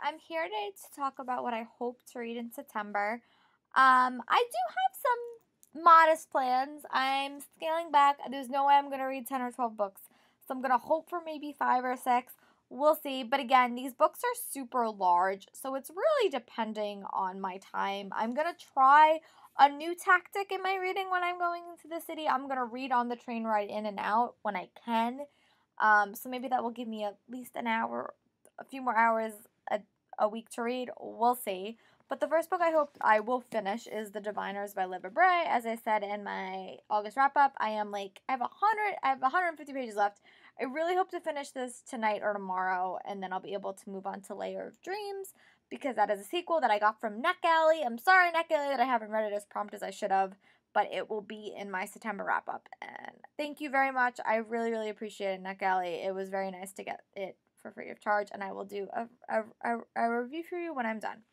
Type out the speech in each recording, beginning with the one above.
I'm here today to talk about what I hope to read in September. I do have some modest plans. I'm scaling back. There's no way I'm going to read 10 or 12 books. So I'm going to hope for maybe 5 or 6. We'll see. But again, these books are super large, so it's really depending on my time. I'm going to try a new tactic in my reading when I'm going into the city. I'm going to read on the train ride in and out when I can. So maybe that will give me at least an hour, a few more hours a week to read. We'll see. But the first book I hope I will finish is The Diviners by Libba Bray. As I said in my August wrap up, I have 150 pages left. I really hope to finish this tonight or tomorrow, and then I'll be able to move on to Layer of Dreams, because that is a sequel that I got from NetGalley. I'm sorry, NetGalley, that I haven't read it as prompt as I should have, but it will be in my September wrap up. And thank you very much. I really, really appreciate it, NetGalley. It was very nice to get it for free of charge, and I will do a review for you when I'm done.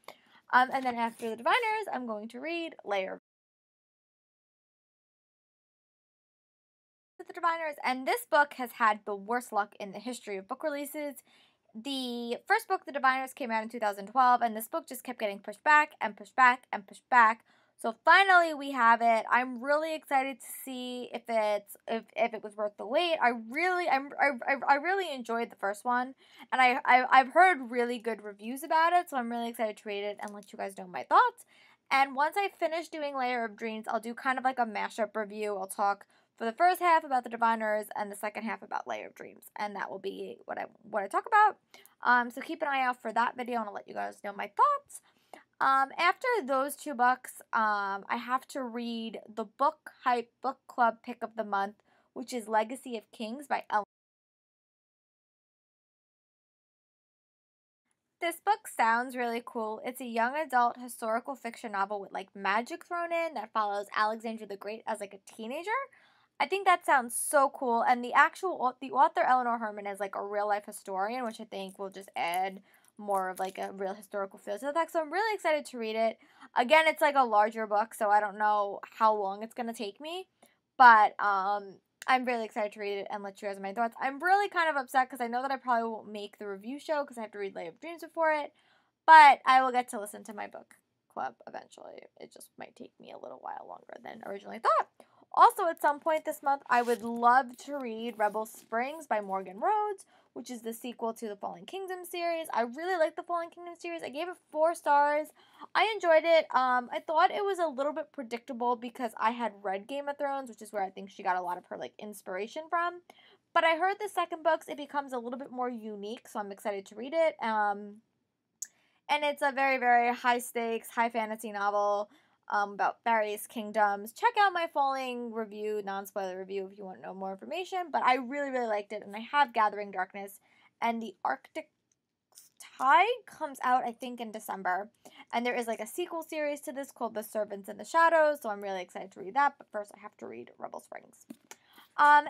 And then after The Diviners, I'm going to read Layer of the Diviners, and this book has had the worst luck in the history of book releases. The first book, The Diviners, came out in 2012, and this book just kept getting pushed back and pushed back and pushed back. So finally we have it. I'm really excited to see if it was worth the wait. I really enjoyed the first one, and I've heard really good reviews about it, so I'm really excited to read it and let you guys know my thoughts. And once I finish doing Layer of Dreams, I'll do kind of like a mashup review. I'll talk for the first half about The Diviners and the second half about Layer of Dreams, and that will be what I talk about. So keep an eye out for that video, and I'll let you guys know my thoughts. After those two books, I have to read the Book Hype Book Club Pick of the Month, which is Legacy of Kings by Ellen. This book sounds really cool. It's a young adult historical fiction novel with like magic thrown in that follows Alexander the Great as like a teenager. I think that sounds so cool, and the author Eleanor Herman is like a real life historian, which I think will just add more of like a real historical feel to the text. So I'm really excited to read it. Again, it's like a larger book, so I don't know how long it's gonna take me, but I'm really excited to read it and let you guys know my thoughts. I'm really kind of upset because I know that I probably won't make the review show because I have to read Layer of Dreams before it, but I will get to listen to my book club eventually. It just might take me a little while longer than originally thought. Also, at some point this month, I would love to read Rebel Springs by Morgan Rhodes, which is the sequel to the Fallen Kingdom series. I really like the Fallen Kingdom series. I gave it 4 stars. I enjoyed it. I thought it was a little bit predictable because I had read Game of Thrones, which is where I think she got a lot of her like inspiration from. But I heard the second books, it becomes a little bit more unique, so I'm excited to read it. And it's a very, very high stakes, high fantasy novel about various kingdoms. Check out my Falling review, non-spoiler review, if you want to know more information. But I really, really liked it, and I have Gathering Darkness. And the Arctic Tide comes out, I think, in December. And there is like a sequel series to this called The Servants in the Shadows, so I'm really excited to read that. But first, I have to read Rebel Springs. And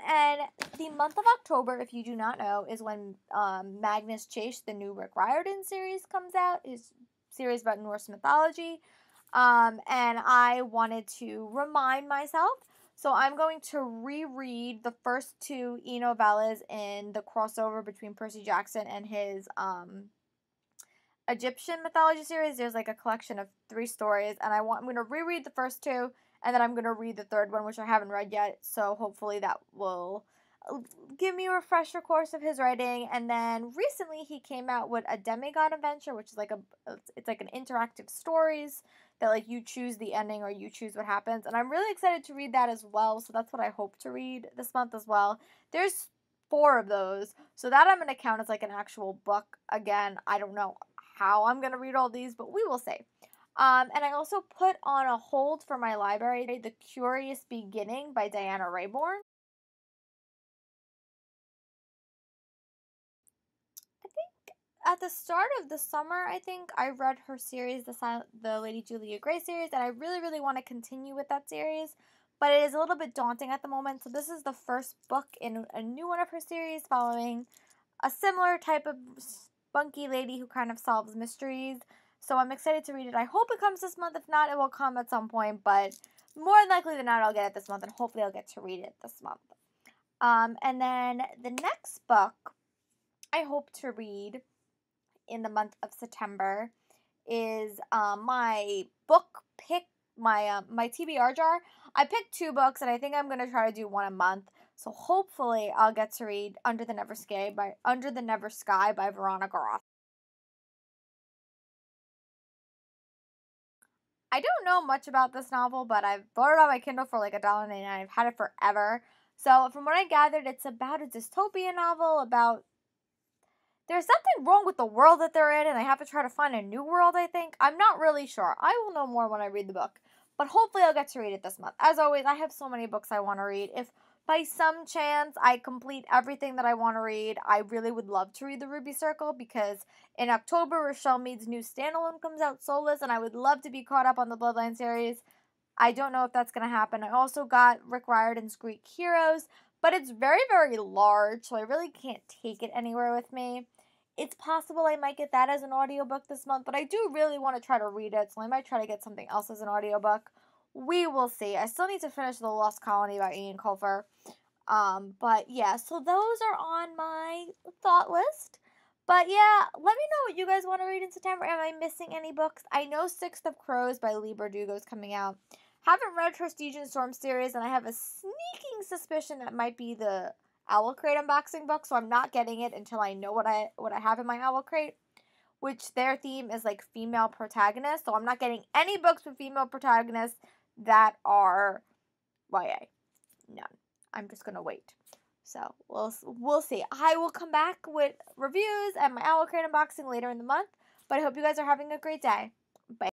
the month of October, if you do not know, is when Magnus Chase, the new Rick Riordan series, comes out. His series about Norse mythology. And I wanted to remind myself, so I'm going to reread the first 2 e-novellas in the crossover between Percy Jackson and his Egyptian mythology series. There's like a collection of 3 stories, and I'm going to reread the first 2, and then I'm going to read the third one, which I haven't read yet, so hopefully that will give me a refresher course of his writing. And then recently he came out with a Demigod Adventure, which is like it's like an interactive stories that like you choose the ending or you choose what happens, and I'm really excited to read that as well. So that's what I hope to read this month as well. There's 4 of those, so that I'm going to count as like an actual book. Again, I don't know how I'm going to read all these, but we will see. And I also put on a hold for my library The Curious Beginning by Diana Raybourn. I think at the start of the summer, I think I read her series, the Lady Julia Gray series, and I really, really want to continue with that series, but it is a little bit daunting at the moment. So this is the first book in a new one of her series following a similar type of spunky lady who kind of solves mysteries. So I'm excited to read it. I hope it comes this month. If not, it will come at some point, but more likely than not, I'll get it this month, and hopefully I'll get to read it this month. And then the next book I hope to read in the month of September is my book pick, my TBR jar. I picked 2 books, and I think I'm gonna try to do one a month. So hopefully I'll get to read Under the Never Sky by Veronica Roth. I don't know much about this novel, but I've bought it on my Kindle for like $1.99. I've had it forever. So from what I gathered, it's about a dystopian novel about there's something wrong with the world that they're in, and they have to try to find a new world, I think. I'm not really sure. I will know more when I read the book. But hopefully I'll get to read it this month. As always, I have so many books I want to read. If by some chance I complete everything that I want to read, I really would love to read The Ruby Circle, because in October, Rochelle Mead's new standalone comes out, Soulless, and I would love to be caught up on the Bloodline series. I don't know if that's going to happen. I also got Rick Riordan's Greek Heroes, but it's very, very large, so I really can't take it anywhere with me. It's possible I might get that as an audiobook this month, but I do really want to try to read it, so I might try to get something else as an audiobook. We will see. I still need to finish The Lost Colony by Ian Colfer. But yeah, so those are on my thought list. But yeah, let me know what you guys want to read in September. Am I missing any books? I know Sixth of Crows by Lee Bardugo is coming out. Haven't read her Stygian Storm series, and I have a sneaking suspicion that might be the Owl Crate unboxing book, so I'm not getting it until I know what I have in my Owl Crate, which their theme is like female protagonists. So I'm not getting any books with female protagonists that are YA. None. I'm just gonna wait. So we'll see. I will come back with reviews and my Owl Crate unboxing later in the month. But I hope you guys are having a great day.